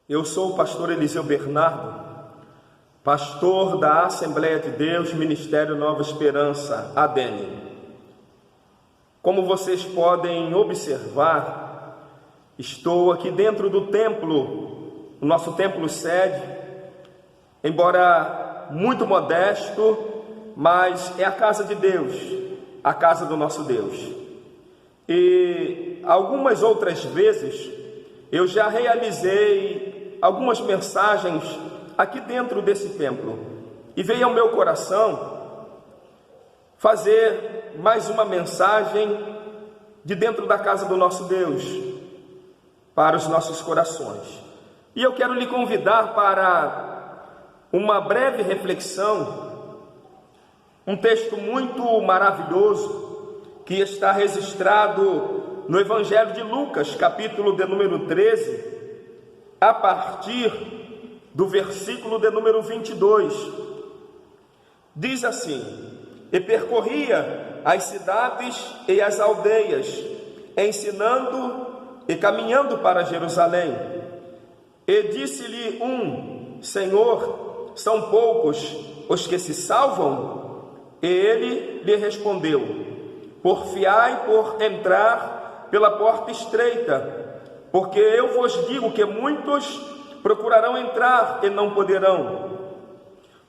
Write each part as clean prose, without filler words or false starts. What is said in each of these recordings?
Eu sou o pastor Eliseu Bernardo, pastor da Assembleia de Deus, Ministério Nova Esperança, ADENE. Como vocês podem observar, estou aqui dentro do templo, o nosso templo sede, embora muito modesto, mas é a casa de Deus, a casa do nosso Deus. E algumas outras vezes eu já realizei algumas mensagens aqui dentro desse templo e veio ao meu coração fazer mais uma mensagem de dentro da casa do nosso Deus para os nossos corações. E eu quero lhe convidar para uma breve reflexão, um texto muito maravilhoso que está registrado no Evangelho de Lucas, capítulo de número 13, a partir do versículo de número 22. Diz assim: E percorria as cidades e as aldeias, ensinando e caminhando para Jerusalém. E disse-lhe um: Senhor, são poucos os que se salvam? E ele lhe respondeu: Porfiai por entrar pela porta estreita, porque eu vos digo que muitos procurarão entrar e não poderão.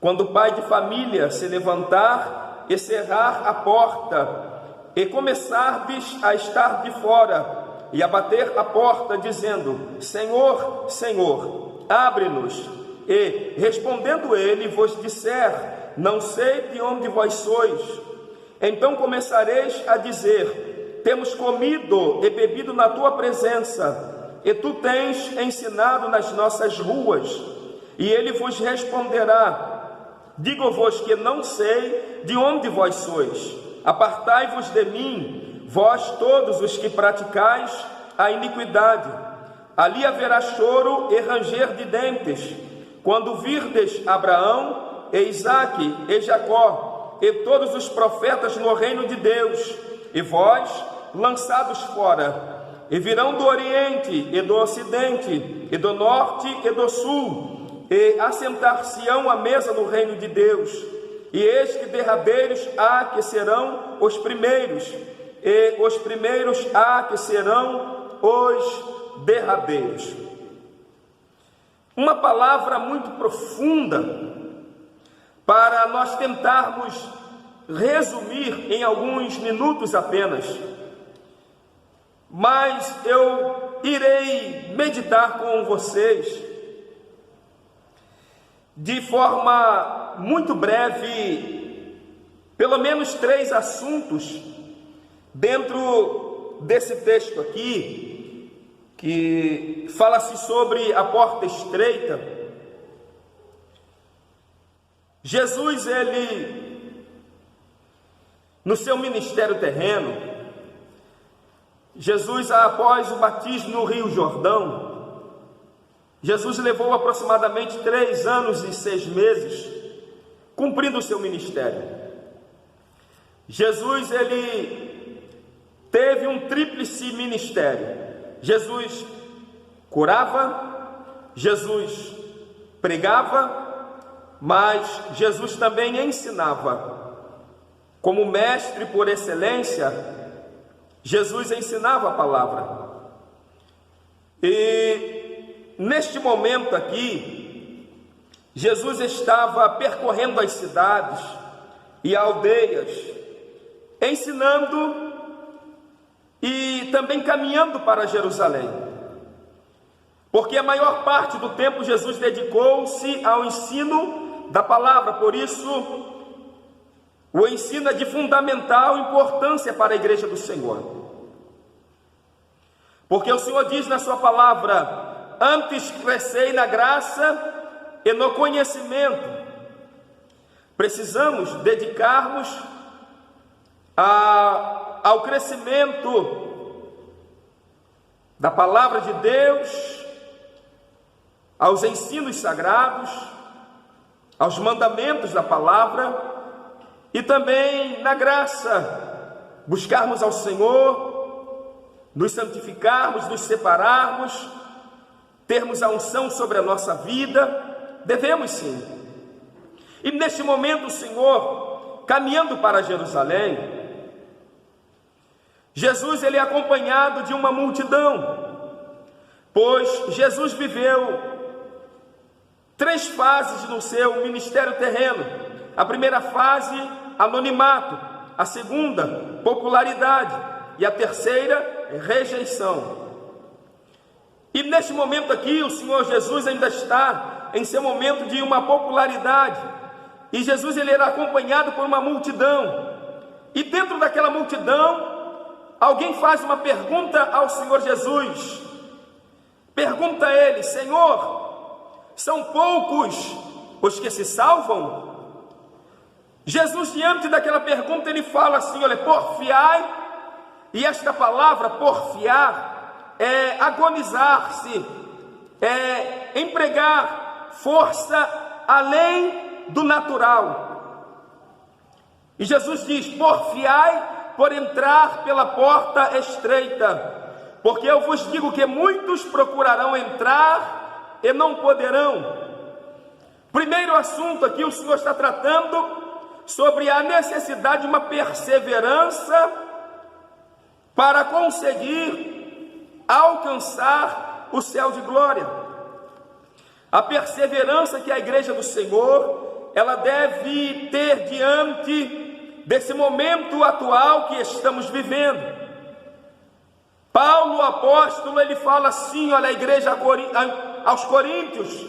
Quando o pai de família se levantar e cerrar a porta, e começardes a estar de fora, e a bater a porta, dizendo: Senhor, Senhor, abre-nos. E, respondendo ele, vos disser: Não sei de onde vós sois. Então começareis a dizer: Temos comido e bebido na tua presença, e tu tens ensinado nas nossas ruas. E ele vos responderá: Digo-vos que não sei de onde vós sois. Apartai-vos de mim, vós todos os que praticais a iniquidade. Ali haverá choro e ranger de dentes, quando virdes Abraão, e Isaque, e Jacó, e todos os profetas no reino de Deus, e vós lançados fora. E virão do Oriente, e do Ocidente, e do Norte, e do Sul, e assentar-se-ão à mesa no reino de Deus. E eis que derradeiros há que serão os primeiros, e os primeiros há que serão os derradeiros. Uma palavra muito profunda para nós tentarmos resumir em alguns minutos apenas, mas eu irei meditar com vocês de forma muito breve, pelo menos 3 assuntos dentro desse texto aqui, que fala-se sobre a porta estreita. Jesus, ele, no seu ministério terreno, Jesus, após o batismo no Rio Jordão, Jesus levou aproximadamente 3 anos e 6 meses cumprindo o seu ministério. Jesus, ele teve um tríplice ministério. Jesus curava, Jesus pregava, mas Jesus também ensinava. Como mestre por excelência, Jesus ensinava a palavra. E neste momento aqui, Jesus estava percorrendo as cidades e aldeias, ensinando e também caminhando para Jerusalém. Porque a maior parte do tempo Jesus dedicou-se ao ensino da palavra. Por isso, o ensino é de fundamental importância para a igreja do Senhor. Porque o Senhor diz na sua palavra: antes crescei na graça e no conhecimento. Precisamos dedicar-nos ao crescimento da palavra de Deus, aos ensinos sagrados, aos mandamentos da palavra, e também na graça, buscarmos ao Senhor, nos santificarmos, nos separarmos termos a unção sobre a nossa vida? Devemos sim. E neste momento o Senhor, caminhando para Jerusalém, Jesus ele é acompanhado de uma multidão, pois Jesus viveu 3 fases no seu ministério terreno. A primeira fase, anonimato; a segunda, popularidade; e a terceira, rejeição. E neste momento aqui, o Senhor Jesus ainda está em seu momento de uma popularidade, e Jesus ele era acompanhado por uma multidão, e dentro daquela multidão, alguém faz uma pergunta ao Senhor Jesus. Pergunta a ele: Senhor, são poucos os que se salvam? Jesus, diante daquela pergunta, ele fala assim: olha, porfiai, e esta palavra porfiar é agonizar-se, é empregar força além do natural. E Jesus diz: porfiai por entrar pela porta estreita, porque eu vos digo que muitos procurarão entrar e não poderão. Primeiro assunto aqui, o Senhor está tratando sobre a necessidade de uma perseverança para conseguir alcançar o céu de glória. A perseverança que a igreja do Senhor, ela deve ter diante desse momento atual que estamos vivendo. Paulo, o apóstolo, ele fala assim, olha, a igreja aos Coríntios,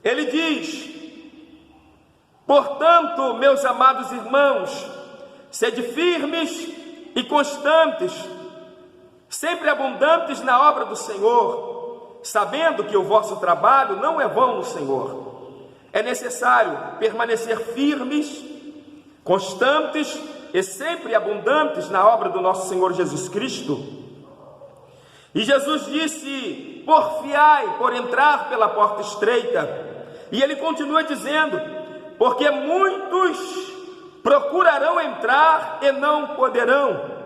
ele diz: portanto, meus amados irmãos, sede firmes e constantes, sempre abundantes na obra do Senhor, sabendo que o vosso trabalho não é vão no Senhor. É necessário permanecer firmes, constantes e sempre abundantes na obra do nosso Senhor Jesus Cristo. E Jesus disse: porfiai por entrar pela porta estreita. E ele continua dizendo: porque muitos procurarão entrar e não poderão.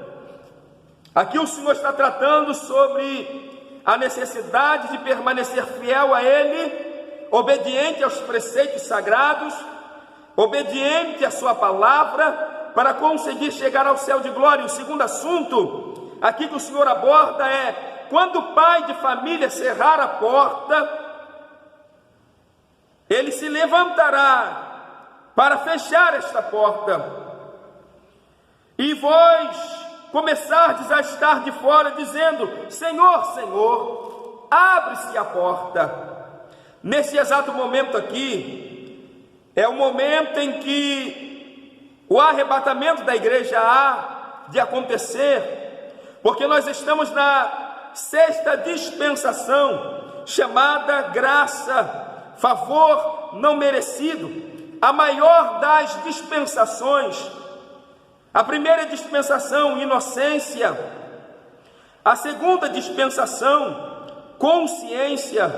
Aqui o Senhor está tratando sobre a necessidade de permanecer fiel a Ele, obediente aos preceitos sagrados, obediente à sua palavra, para conseguir chegar ao céu de glória. O segundo assunto aqui que o Senhor aborda é: quando o pai de família cerrar a porta, ele se levantará para fechar esta porta, e vós começardes a estar de fora, dizendo: Senhor, Senhor, abre-se a porta. Nesse exato momento aqui, é o momento em que o arrebatamento da igreja há de acontecer, porque nós estamos na 6ª dispensação, chamada graça, favor não merecido, a maior das dispensações. A primeira dispensação, inocência; a segunda dispensação, consciência;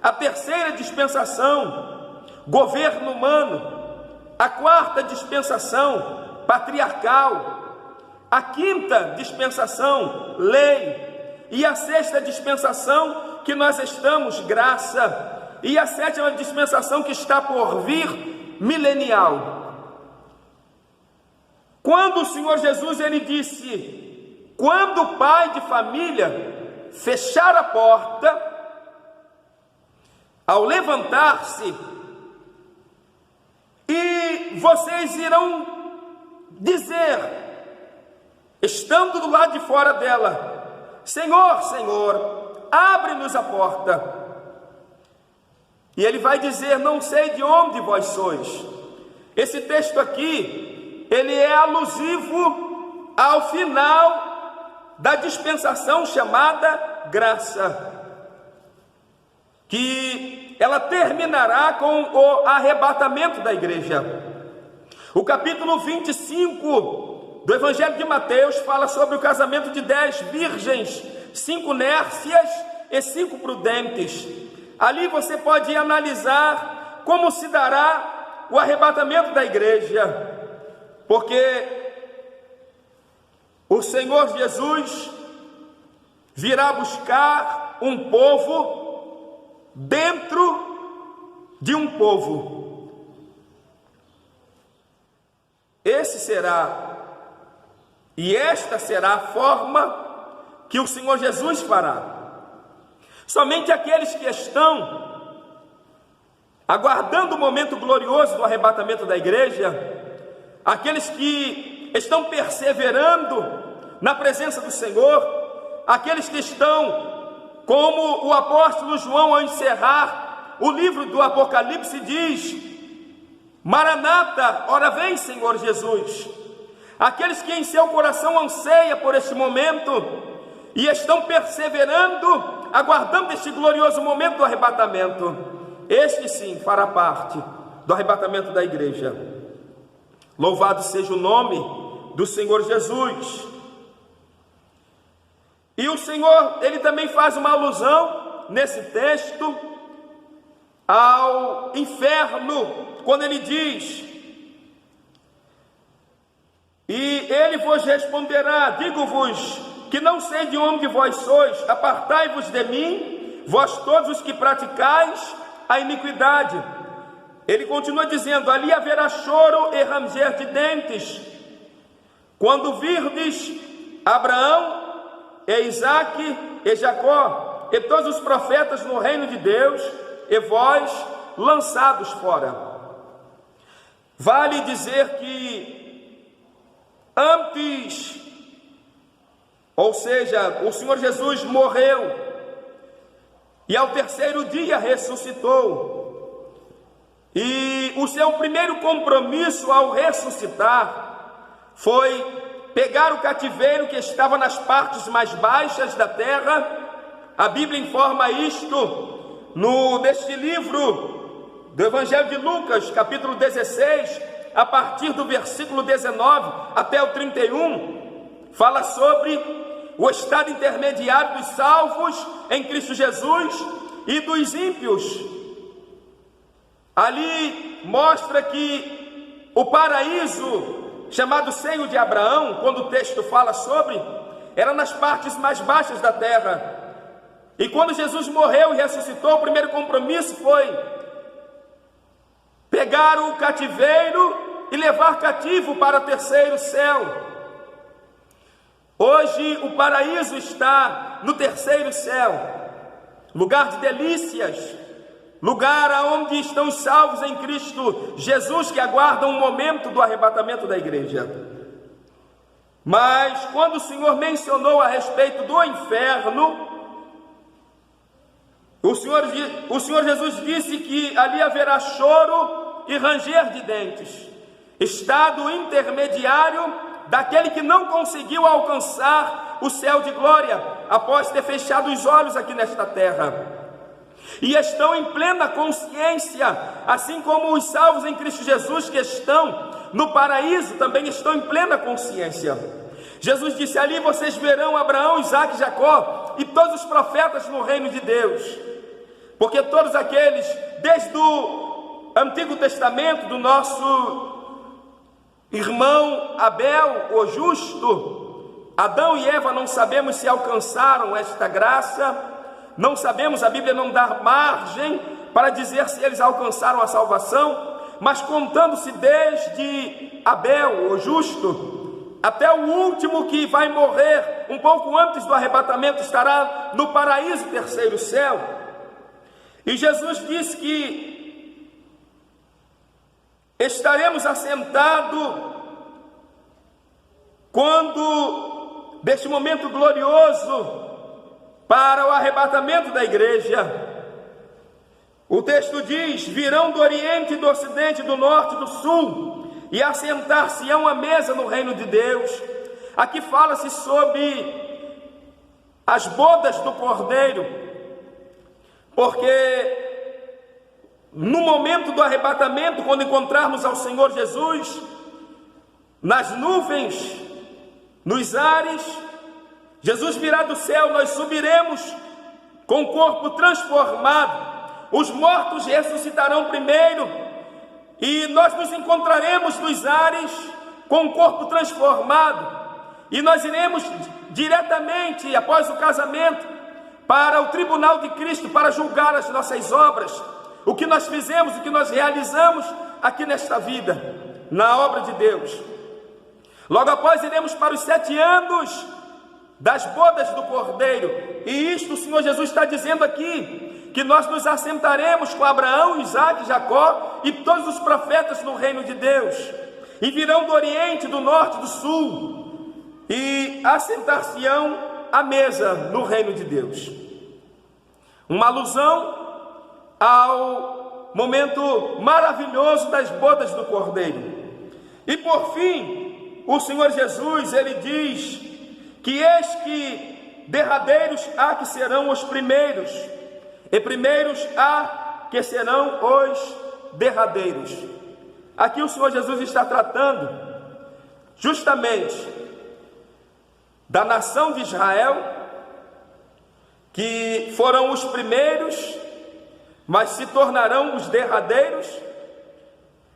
a terceira dispensação, governo humano; a quarta dispensação, patriarcal; a quinta dispensação, lei; e a 6ª dispensação que nós estamos, graça; e a 7ª dispensação que está por vir, milenial. Quando o Senhor Jesus ele disse: quando o pai de família fechar a porta, ao levantar-se, e vocês irão dizer, estando do lado de fora dela: Senhor, Senhor, abre-nos a porta. E ele vai dizer: não sei de onde vós sois. Esse texto aqui, ele é alusivo ao final da dispensação chamada graça, que ela terminará com o arrebatamento da igreja. O capítulo 25 do Evangelho de Mateus fala sobre o casamento de 10 virgens, 5 nércias e 5 prudentes. Ali você pode analisar como se dará o arrebatamento da igreja, porque o Senhor Jesus virá buscar um povo dentro de um povo. Esta será a forma que o Senhor Jesus fará. Somente aqueles que estão aguardando o momento glorioso do arrebatamento da igreja, aqueles que estão perseverando na presença do Senhor, aqueles que estão, como o apóstolo João ao encerrar o livro do Apocalipse diz: Maranata, ora vem, Senhor Jesus. Aqueles que em seu coração anseia por este momento e estão perseverando, aguardando este glorioso momento do arrebatamento, este sim fará parte do arrebatamento da igreja. Louvado seja o nome do Senhor Jesus. E o Senhor, ele também faz uma alusão nesse texto ao inferno, quando ele diz: e ele vos responderá, digo-vos que não sei de onde vós sois, apartai-vos de mim, vós todos os que praticais a iniquidade. Ele continua dizendo: ali haverá choro e ranger de dentes, quando virdes Abraão e Isaque e Jacó e todos os profetas no reino de Deus, e vós lançados fora. Vale dizer que antes, ou seja, o Senhor Jesus morreu e ao terceiro dia ressuscitou. E o seu primeiro compromisso ao ressuscitar foi pegar o cativeiro que estava nas partes mais baixas da terra. A Bíblia informa isto neste livro do Evangelho de Lucas, capítulo 16, a partir do versículo 19 até o 31, fala sobre o estado intermediário dos salvos em Cristo Jesus e dos ímpios. Ali mostra que o paraíso, chamado seio de Abraão, quando o texto fala sobre, era nas partes mais baixas da terra. E quando Jesus morreu e ressuscitou, o primeiro compromisso foi pegar o cativeiro e levar cativo para o terceiro céu. Hoje o paraíso está no terceiro céu, lugar de delícias, lugar aonde estão os salvos em Cristo Jesus, que aguardam o momento do arrebatamento da igreja. Mas quando o Senhor mencionou a respeito do inferno, o Senhor Jesus disse que ali haverá choro e ranger de dentes, estado intermediário daquele que não conseguiu alcançar o céu de glória após ter fechado os olhos aqui nesta terra, e estão em plena consciência, assim como os salvos em Cristo Jesus que estão no paraíso também estão em plena consciência. Jesus disse: ali vocês verão Abraão, Isaque e Jacó e todos os profetas no reino de Deus, porque todos aqueles, desde o Antigo Testamento, do nosso irmão Abel, o justo, Adão e Eva, não sabemos se alcançaram esta graça, não sabemos, a Bíblia não dá margem para dizer se eles alcançaram a salvação, mas contando-se desde Abel, o justo, até o último que vai morrer um pouco antes do arrebatamento, estará no paraíso, terceiro céu. E Jesus disse que estaremos assentados quando, deste momento glorioso, para o arrebatamento da igreja. O texto diz: virão do Oriente, do Ocidente, do Norte, do Sul, e assentar-se-ão à mesa no reino de Deus. Aqui fala-se sobre as bodas do Cordeiro, porque no momento do arrebatamento, quando encontrarmos ao Senhor Jesus nas nuvens, nos ares, Jesus virá do céu, nós subiremos com o corpo transformado, os mortos ressuscitarão primeiro, e nós nos encontraremos nos ares com o corpo transformado, e nós iremos diretamente, após o casamento, para o tribunal de Cristo, para julgar as nossas obras, o que nós fizemos, o que nós realizamos aqui nesta vida, na obra de Deus. Logo após iremos para os 7 anos das bodas do Cordeiro, e isto o Senhor Jesus está dizendo aqui, que nós nos assentaremos com Abraão, Isaque, Jacó e todos os profetas no reino de Deus, e virão do Oriente, do Norte, do Sul, e assentar-se-ão à mesa no reino de Deus. Uma alusão ao momento maravilhoso das bodas do Cordeiro. E por fim, o Senhor Jesus, ele diz que eis que derradeiros há que serão os primeiros, e primeiros há que serão os derradeiros. Aqui o Senhor Jesus está tratando justamente da nação de Israel, que foram os primeiros, mas se tornarão os derradeiros,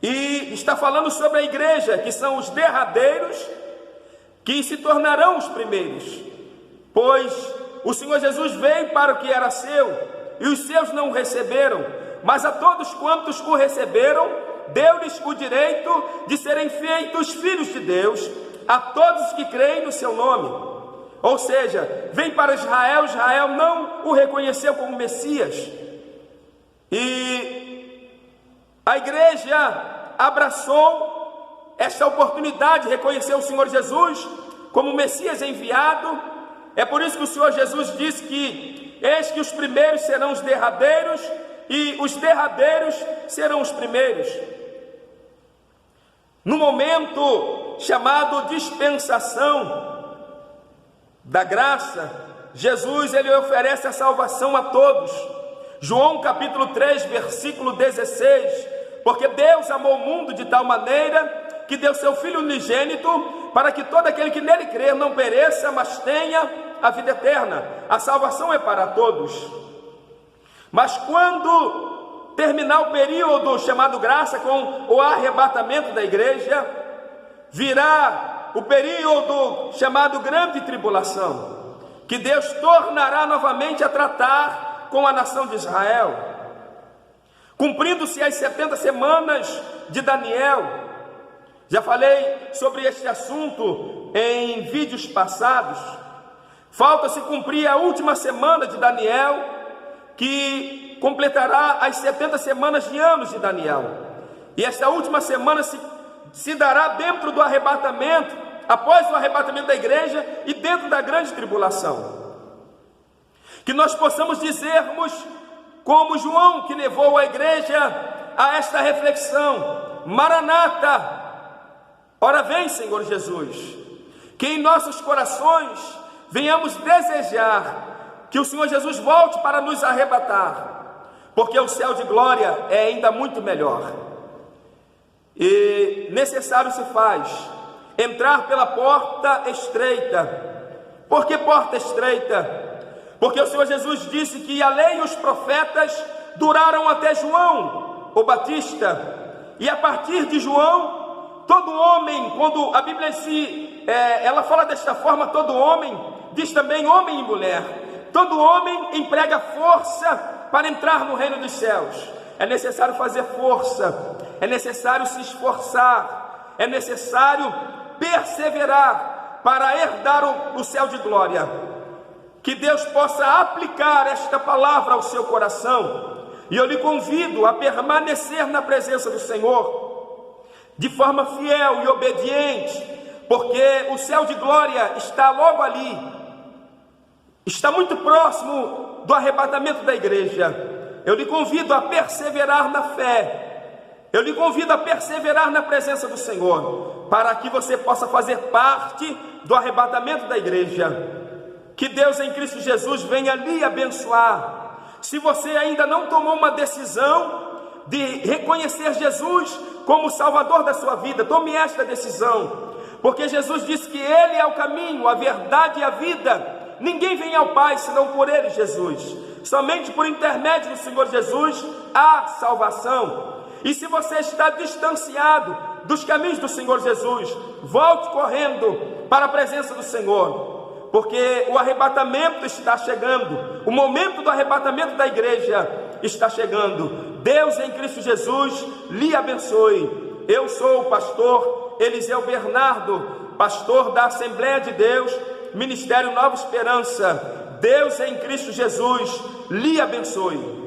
e está falando sobre a igreja, que são os derradeiros, que se tornarão os primeiros, pois o Senhor Jesus veio para o que era seu, e os seus não o receberam, mas a todos quantos o receberam, deu-lhes o direito de serem feitos filhos de Deus, a todos que creem no seu nome. Ou seja, vem para Israel, Israel não o reconheceu como Messias, e a igreja abraçou esta oportunidade, reconheceu o Senhor Jesus como Messias enviado. É por isso que o Senhor Jesus disse que eis que os primeiros serão os derradeiros, e os derradeiros serão os primeiros. No momento chamado dispensação da graça, Jesus ele oferece a salvação a todos. João capítulo 3, versículo 16, porque Deus amou o mundo de tal maneira que deu seu Filho unigênito, para que todo aquele que nele crer não pereça, mas tenha a vida eterna. A salvação é para todos. Mas quando terminar o período chamado graça, com o arrebatamento da igreja, virá o período chamado grande tribulação, que Deus tornará novamente a tratar com a nação de Israel, cumprindo-se as 70 semanas de Daniel. Já falei sobre este assunto em vídeos passados. Falta-se cumprir a última semana de Daniel, que completará as 70 semanas de anos de Daniel. E esta última semana se dará dentro do arrebatamento, após o arrebatamento da igreja e dentro da grande tribulação. Que nós possamos dizermos, como João, que levou a igreja a esta reflexão: Maranata, ora vem, Senhor Jesus. Que em nossos corações venhamos desejar que o Senhor Jesus volte para nos arrebatar, porque o céu de glória é ainda muito melhor. E necessário se faz entrar pela porta estreita. Por que porta estreita? Porque o Senhor Jesus disse que a lei e os profetas duraram até João, o Batista, e a partir de João, todo homem, quando a Bíblia ela fala desta forma, todo homem, diz também homem e mulher, todo homem emprega força para entrar no reino dos céus. É necessário fazer força, é necessário se esforçar, é necessário perseverar para herdar o céu de glória. Que Deus possa aplicar esta palavra ao seu coração, e eu lhe convido a permanecer na presença do Senhor de forma fiel e obediente, porque o céu de glória está logo ali, está muito próximo do arrebatamento da igreja. Eu lhe convido a perseverar na fé, eu lhe convido a perseverar na presença do Senhor, para que você possa fazer parte do arrebatamento da igreja. Que Deus em Cristo Jesus venha lhe abençoar. Se você ainda não tomou uma decisão de reconhecer Jesus como o Salvador da sua vida, tome esta decisão, porque Jesus disse que Ele é o caminho, a verdade e a vida. Ninguém vem ao Pai senão por Ele, Jesus. Somente por intermédio do Senhor Jesus há salvação. E se você está distanciado dos caminhos do Senhor Jesus, volte correndo para a presença do Senhor, porque o arrebatamento está chegando, o momento do arrebatamento da igreja está chegando. Deus em Cristo Jesus lhe abençoe. Eu sou o pastor Eliseu Bernardo, pastor da Assembleia de Deus, Ministério Nova Esperança. Deus em Cristo Jesus lhe abençoe.